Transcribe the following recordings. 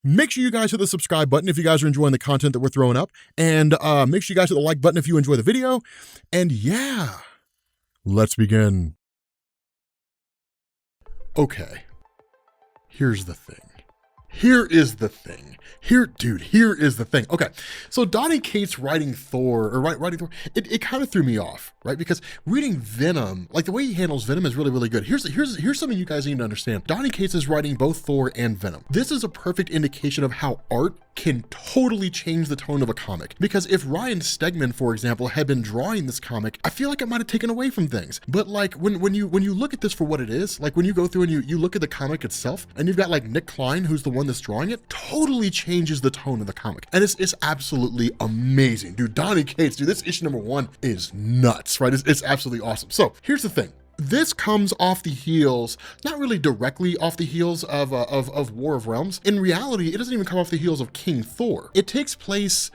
Make sure you guys hit the subscribe button if you guys are enjoying the content that we're throwing up. And make sure you guys hit the like button if you enjoy the video. And yeah, let's begin. Okay, here's the thing. Here is the thing. Here is the thing. Okay, so Donny Cates writing Thor, or writing Thor, it kind of threw me off, right? Because reading Venom, like the way he handles Venom is really, really good. Here's something you guys need to understand. Donny Cates is writing both Thor and Venom. This is a perfect indication of how art can totally change the tone of a comic. Because if Ryan Stegman, for example, had been drawing this comic, I feel like it might have taken away from things. But like when you look at this for what it is, like when you go through and you look at the comic itself, and you've got like Nick Klein, who's the one that's drawing it, totally changes the tone of the comic. And it's absolutely amazing. Dude, Donny Cates, dude, this issue #1 is nuts, right? It's absolutely awesome. So here's the thing. This comes off the heels, not really directly off the heels of War of Realms. In reality, it doesn't even come off the heels of King Thor. It takes place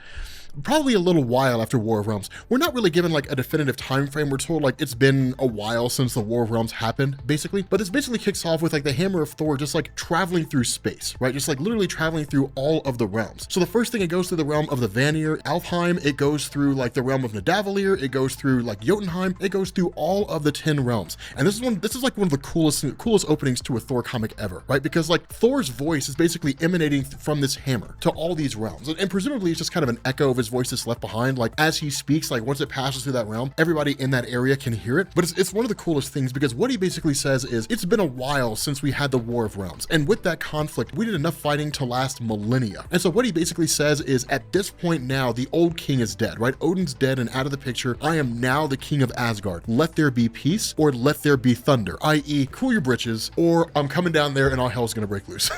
probably a little while after War of Realms. We're not really given like a definitive time frame. We're told like it's been a while since the War of Realms happened, basically. But this basically kicks off with like the Hammer of Thor just like traveling through space, right? Just like literally traveling through all of the realms. So the first thing, it goes through the realm of the Vanir, Alfheim. It goes through like the realm of Nidavellir. It goes through like Jotunheim. It goes through all of the 10 realms. And this is like one of the coolest openings to a Thor comic ever, right? Because like Thor's voice is basically emanating from this hammer to all these realms. And presumably it's just kind of an echo of his voice that's left behind. Like as he speaks, like once it passes through that realm, everybody in that area can hear it. But it's one of the coolest things, because what he basically says is, it's been a while since we had the War of Realms. And with that conflict, we did enough fighting to last millennia. And so what he basically says is, at this point now, the old king is dead, right? Odin's dead and out of the picture. I am now the king of Asgard. Let there be peace, or let there be thunder, i.e. cool your britches, or I'm coming down there and all hell's gonna break loose.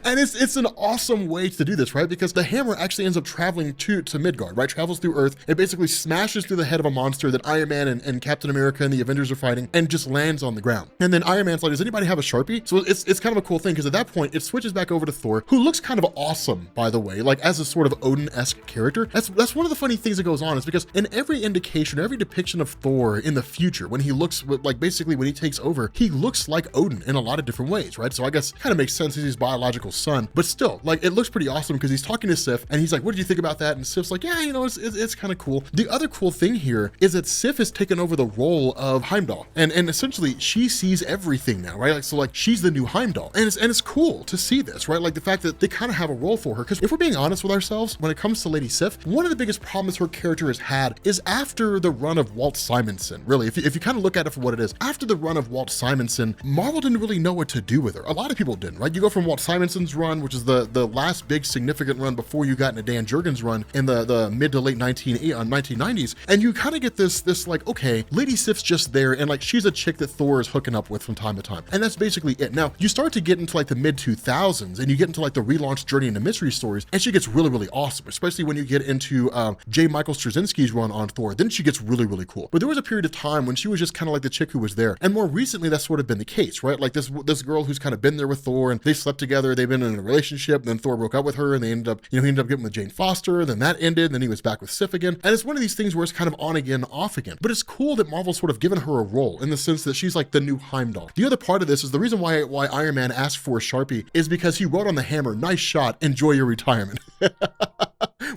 And it's an awesome way to do this, right? Because the hammer actually ends up traveling to Midgard, right? Travels through Earth. It basically smashes through the head of a monster that Iron Man and Captain America and the Avengers are fighting, and just lands on the ground. And then Iron Man's like, does anybody have a Sharpie? So it's kind of a cool thing, because at that point, it switches back over to Thor, who looks kind of awesome, by the way, like as a sort of Odin-esque character. That's one of the funny things that goes on, is because in every indication, every depiction of Thor in the future, when he looks, like basically when he takes over, he looks like Odin in a lot of different ways, right? So I guess it kind of makes sense, he's his biological son, but still, like, it looks pretty awesome, because he's talking to Sif and he's like, what did you think about that? And Sif's like, yeah, you know, it's kind of cool. The other cool thing here is that Sif has taken over the role of Heimdall, and essentially she sees everything now, right? Like, so like she's the new Heimdall, and it's cool to see this, right? Like the fact that they kind of have a role for her, because if we're being honest with ourselves, when it comes to Lady Sif, one of the biggest problems her character has had is after the run of Walt Simonson. Really, if you kind of look at it for what it is, after the run of Walt Simonson, Marvel didn't really know what to do with her. A lot of people didn't, right? You go from Walt Simonson's run, which is the last big significant run before you got into Dan Jurgens' run in the mid to late 1990s, and you kind of get this like, okay, Lady Sif's just there, and like she's a chick that Thor is hooking up with from time to time, and that's basically it. Now you start to get into like the mid 2000s, and you get into like the relaunch Journey into Mystery Stories, and she gets really, really awesome, especially when you get into J. Michael Straczynski's run on Thor. Then she gets really, really cool. But there was a period of time when she was just kind of like the chick who was there, and more recently that's sort of been the case, right? Like this girl who's kind of been there with Thor, and they slept together, they've been in a relationship, and then Thor broke up with her, and they ended up, he ended up getting with Jane Foster, and then that ended, and then he was back with Sif again. And it's one of these things where it's kind of on again, off again. But it's cool that Marvel's sort of given her a role in the sense that she's like the new Heimdall. The other part of this is the reason why Iron Man asked for a Sharpie is because he wrote on the hammer, nice shot, enjoy your retirement.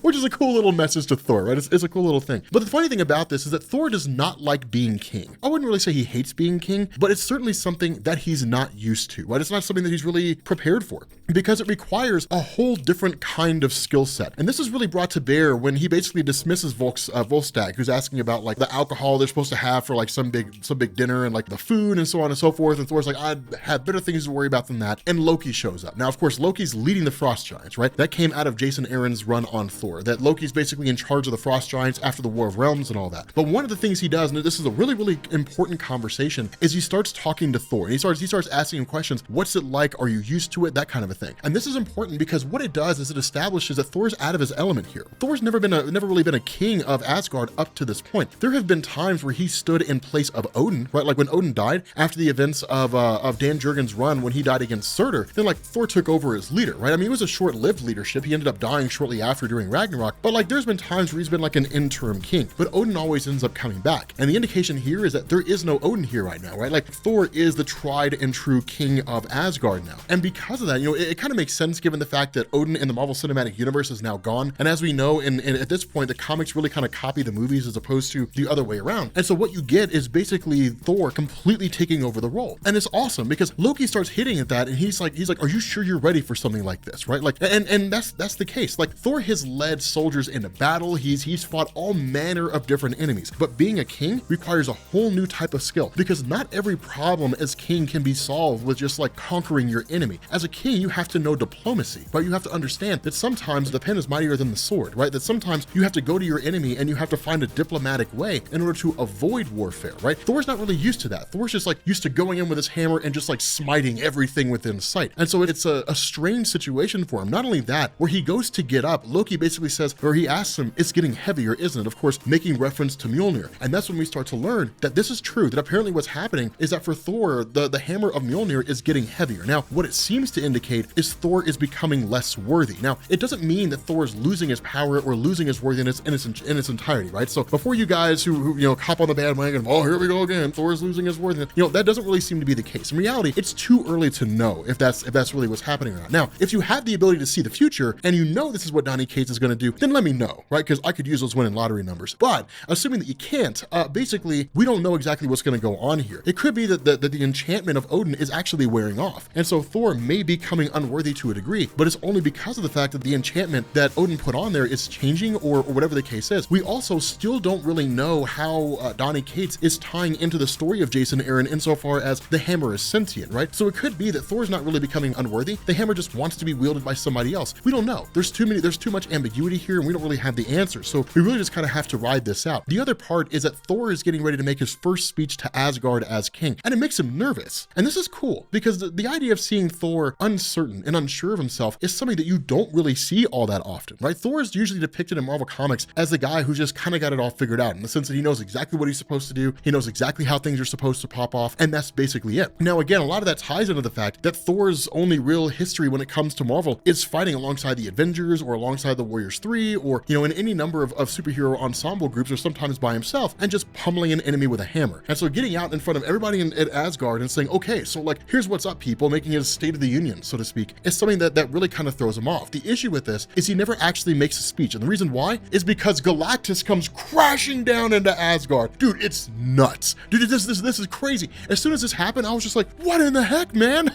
Which is a cool little message to Thor, right? It's a cool little thing. But the funny thing about this is that Thor does not like being king. I wouldn't really say he hates being king, but it's certainly something that he's not used to, right? It's not something that he's really prepared for, because it requires a whole different kind of skill set. And this is really brought to bear when he basically dismisses Volstagg, who's asking about like the alcohol they're supposed to have for like some big dinner, and like the food and so on and so forth. And Thor's like, I have better things to worry about than that. And Loki shows up. Now, of course, Loki's leading the Frost Giants, right? That came out of Jason Aaron's run on Thor, that Loki's basically in charge of the Frost Giants after the War of Realms and all that. But one of the things he does, and this is a really, really important conversation, is he starts talking to Thor, and he starts asking him questions. What's it like? Are you used to it? That kind of a thing. And this is important because what it does is it establishes that Thor's out of his element here. Thor's never really been a king of Asgard up to this point. There have been times where he stood in place of Odin, right? Like when Odin died after the events of Dan Jurgens' run, when he died against Surtur, then like Thor took over as leader, right? I mean, it was a short-lived leadership. He ended up dying shortly after during Ragnarok. Ragnarok, but like there's been times where he's been like an interim king, but Odin always ends up coming back. And the indication here is that there is no Odin here right now, right? Like Thor is the tried and true king of Asgard now. And because of that, it kind of makes sense given the fact that Odin in the Marvel Cinematic Universe is now gone. And as we know, in at this point, the comics really kind of copy the movies as opposed to the other way around. And so what you get is basically Thor completely taking over the role. And it's awesome because Loki starts hitting at that and he's like, are you sure you're ready for something like this, right? Like, and that's the case. Like Thor has led soldiers into battle. He's fought all manner of different enemies, but being a king requires a whole new type of skill because not every problem as king can be solved with just like conquering your enemy. As a king, you have to know diplomacy, but you have to understand that sometimes the pen is mightier than the sword, right? That sometimes you have to go to your enemy and you have to find a diplomatic way in order to avoid warfare, right? Thor's not really used to that. Thor's just like used to going in with his hammer and just like smiting everything within sight. And so it's a strange situation for him. Not only that, where he goes to get up, Loki basically says, or he asks him, it's getting heavier, isn't it? Of course, making reference to Mjolnir. And that's when we start to learn that this is true, that apparently what's happening is that for Thor, the hammer of Mjolnir is getting heavier. Now, what it seems to indicate is Thor is becoming less worthy. Now, it doesn't mean that Thor is losing his power or losing his worthiness in its entirety, right? So before you guys who hop on the bandwagon, oh, here we go again, Thor is losing his worthiness, that doesn't really seem to be the case. In reality, it's too early to know if that's really what's happening or not. Now, if you have the ability to see the future and you know this is what Donny Cates is going to do, then let me know, right? Because I could use those winning lottery numbers. But assuming that you can't, basically, we don't know exactly what's going to go on here. It could be that the enchantment of Odin is actually wearing off. And so Thor may be becoming unworthy to a degree, but it's only because of the fact that the enchantment that Odin put on there is changing or whatever the case is. We also still don't really know how Donny Cates is tying into the story of Jason Aaron insofar as the hammer is sentient, right? So it could be that Thor's not really becoming unworthy. The hammer just wants to be wielded by somebody else. We don't know. There's too much ambiguity here and we don't really have the answer. So we really just kind of have to ride this out. The other part is that Thor is getting ready to make his first speech to Asgard as king, and it makes him nervous. And this is cool because the idea of seeing Thor uncertain and unsure of himself is something that you don't really see all that often, right? Thor is usually depicted in Marvel Comics as the guy who just kind of got it all figured out in the sense that he knows exactly what he's supposed to do. He knows exactly how things are supposed to pop off, and that's basically it. Now, again, a lot of that ties into the fact that Thor's only real history when it comes to Marvel is fighting alongside the Avengers or alongside the Warriors 3 or, in any number of superhero ensemble groups or sometimes by himself and just pummeling an enemy with a hammer. And so getting out in front of everybody at Asgard and saying, okay, so like, here's what's up, people, making his State of the Union, so to speak, is something that really kind of throws him off. The issue with this is he never actually makes a speech. And the reason why is because Galactus comes crashing down into Asgard. Dude, it's nuts. Dude, this is crazy. As soon as this happened, I was just like, what in the heck, man?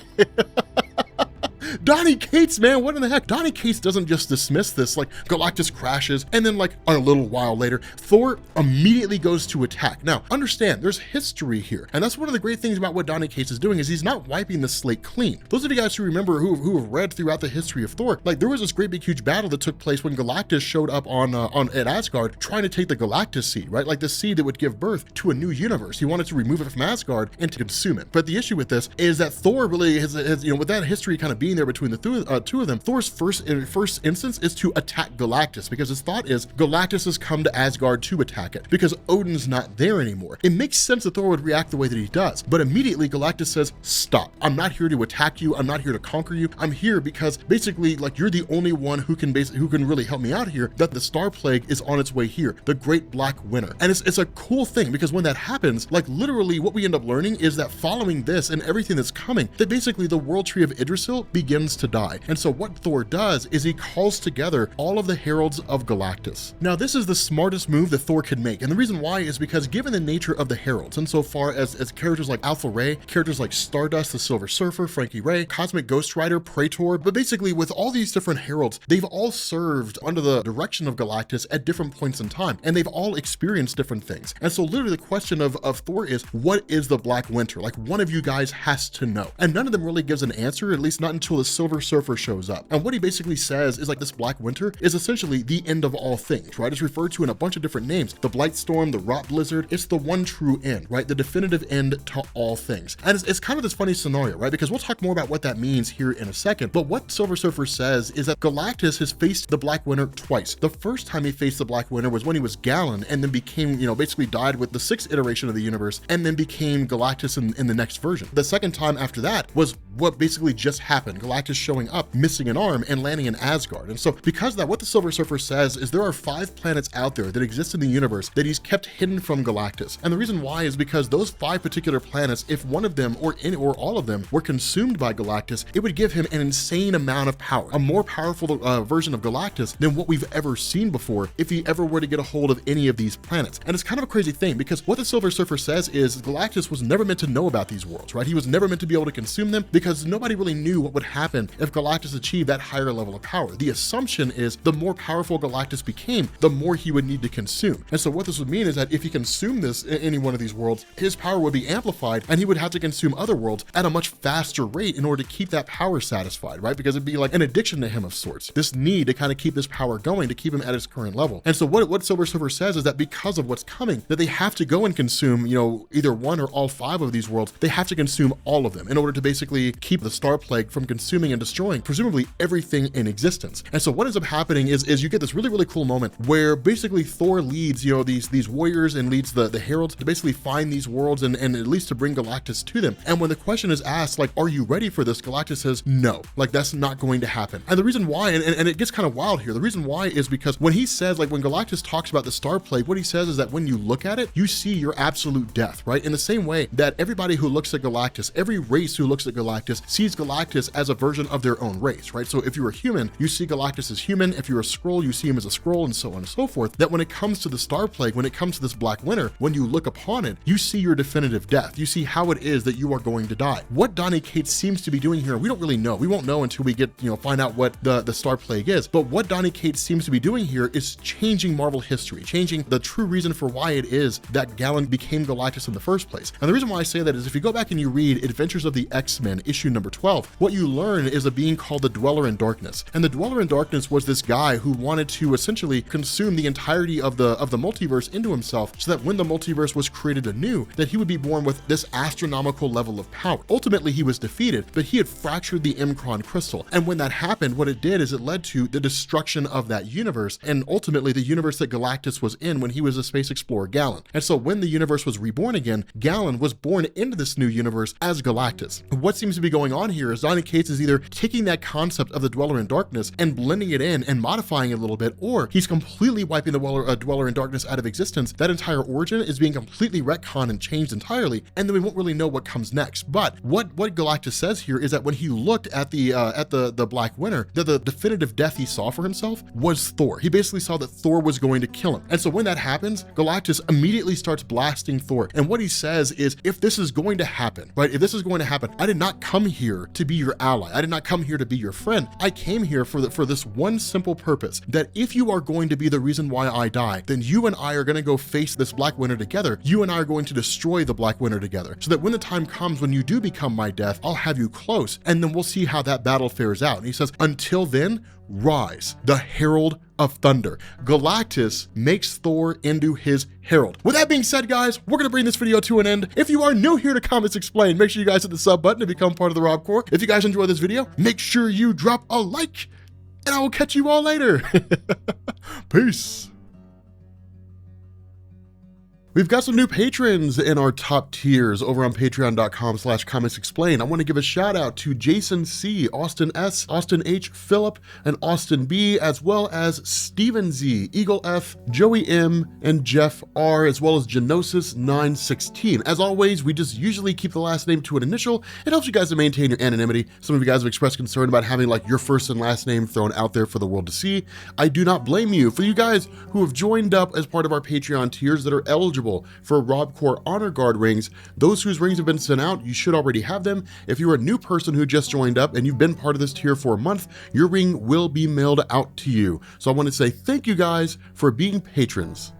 Donny Cates, man, what in the heck? Donny Cates doesn't just dismiss this, like Galactus crashes, and then like a little while later, Thor immediately goes to attack. Now, understand, there's history here, and that's one of the great things about what Donny Cates is doing is he's not wiping the slate clean. Those of you guys who remember who have read throughout the history of Thor, like there was this great big huge battle that took place when Galactus showed up at Asgard trying to take the Galactus seed, right? Like the seed that would give birth to a new universe. He wanted to remove it from Asgard and to consume it. But the issue with this is that Thor really has with that history kind of being there between the two of them, Thor's first instance is to attack Galactus because his thought is Galactus has come to Asgard to attack it because Odin's not there anymore. It makes sense that Thor would react the way that he does, but immediately Galactus says, stop. I'm not here to attack you. I'm not here to conquer you. I'm here because basically like you're the only one who can really help me out here, that the Star Plague is on its way here, the Great Black Winter. And it's a cool thing because when that happens, like literally what we end up learning is that following this and everything that's coming, that basically the World Tree of Yggdrasil begins to die. And so what Thor does is he calls together all of the heralds of Galactus. Now, this is the smartest move that Thor could make. And the reason why is because given the nature of the heralds, insofar as characters like Alpha Ray, characters like Stardust, the Silver Surfer, Frankie Ray, Cosmic Ghost Rider, Praetor, but basically with all these different heralds, they've all served under the direction of Galactus at different points in time, and they've all experienced different things. And so literally the question of Thor is, what is the Black Winter? Like one of you guys has to know. And none of them really gives an answer, at least not until the Silver Surfer shows up. And what he basically says is like this Black Winter is essentially the end of all things, right? It's referred to in a bunch of different names. The Blight Storm, the Rot Blizzard, it's the one true end, right? The definitive end to all things. And it's kind of this funny scenario, right? Because we'll talk more about what that means here in a second. But what Silver Surfer says is that Galactus has faced the Black Winter twice. The first time he faced the Black Winter was when he was Galen and then became, basically died with the 6th iteration of the universe and then became Galactus in the next version. The second time after that was what basically just happened. Galactus Galactus showing up, missing an arm, and landing in Asgard. And so because of that, what the Silver Surfer says is there are 5 planets out there that exist in the universe that he's kept hidden from Galactus. And the reason why is because those 5 particular planets, if one of them or all of them were consumed by Galactus, it would give him an insane amount of power, a more powerful version of Galactus than what we've ever seen before if he ever were to get a hold of any of these planets. And it's kind of a crazy thing because what the Silver Surfer says is Galactus was never meant to know about these worlds, right? He was never meant to be able to consume them because nobody really knew what would happen if Galactus achieved that higher level of power. The assumption is the more powerful Galactus became, the more he would need to consume. And so what this would mean is that if he consumed this in any one of these worlds, his power would be amplified and he would have to consume other worlds at a much faster rate in order to keep that power satisfied, right? Because it'd be like an addiction to him of sorts. This need to kind of keep this power going, to keep him at his current level. And so what Silver Surfer says is that because of what's coming, that they have to go and consume, either one or all 5 of these worlds. They have to consume all of them in order to basically keep the Star Plague from consuming and destroying presumably everything in existence. And so what ends up happening is you get this really, really cool moment where basically Thor leads, these warriors and leads the heralds to basically find these worlds and at least to bring Galactus to them. And when the question is asked, like, are you ready for this? Galactus says, no, like that's not going to happen. And the reason why, and it gets kind of wild here, the reason why is because when he says, like when Galactus talks about the Star Plague, what he says is that when you look at it, you see your absolute death, right? In the same way that everybody who looks at Galactus, every race who looks at Galactus sees Galactus as a version of their own race, right? So if you're a human, you see Galactus as human. If you're a Skrull, you see him as a Skrull, and so on and so forth. That when it comes to the Star Plague, when it comes to this Black Winter, when you look upon it, you see your definitive death. You see how it is that you are going to die. What Donny Cates seems to be doing here, we don't really know. We won't know until we get, find out what the Star Plague is. But what Donny Cates seems to be doing here is changing Marvel history, changing the true reason for why it is that Galen became Galactus in the first place. And the reason why I say that is if you go back and you read Adventures of the X-Men, issue number 12, what you learn is a being called the Dweller in Darkness. And the Dweller in Darkness was this guy who wanted to essentially consume the entirety of the multiverse into himself so that when the multiverse was created anew, that he would be born with this astronomical level of power. Ultimately, he was defeated, but he had fractured the Imkron crystal. And when that happened, what it did is it led to the destruction of that universe and ultimately the universe that Galactus was in when he was a space explorer Galen. And so when the universe was reborn again, Galen was born into this new universe as Galactus. What seems to be going on here is Donny Cates is either taking that concept of the Dweller in Darkness and blending it in and modifying it a little bit, or he's completely wiping the Dweller in Darkness out of existence. That entire origin is being completely retconned and changed entirely, and then we won't really know what comes next. But what Galactus says here is that when he looked at the Black Winter, that the definitive death he saw for himself was Thor. He basically saw that Thor was going to kill him. And so when that happens, Galactus immediately starts blasting Thor. And what he says is, if this is going to happen, right? If this is going to happen, I did not come here to be your ally. I did not come here to be your friend. I came here for this one simple purpose, that if you are going to be the reason why I die, then you and I are going to go face this Black Winter together. You and I are going to destroy the Black Winter together, so that when the time comes when you do become my death, I'll have you close, and then we'll see how that battle fares out. And he says, until then, rise, the Herald of Thunder. Galactus makes Thor into his herald. With that being said, guys, we're going to bring this video to an end. If you are new here to Comics Explained, make sure you guys hit the sub button to become part of the Rob Corps. If you guys enjoyed this video, make sure you drop a like, and I will catch you all later. Peace. We've got some new patrons in our top tiers over on patreon.com/comicsexplained. I want to give a shout out to Jason C, Austin S, Austin H, Philip, and Austin B, as well as Steven Z, Eagle F, Joey M, and Jeff R, as well as Genosis 916. As always, we just usually keep the last name to an initial. It helps you guys to maintain your anonymity. Some of you guys have expressed concern about having like your first and last name thrown out there for the world to see. I do not blame you. For you guys who have joined up as part of our Patreon tiers that are eligible for Rob Corps Honor Guard rings, those whose rings have been sent out, you should already have them. If you're a new person who just joined up and you've been part of this tier for a month, your ring will be mailed out to you. So I want to say thank you guys for being patrons.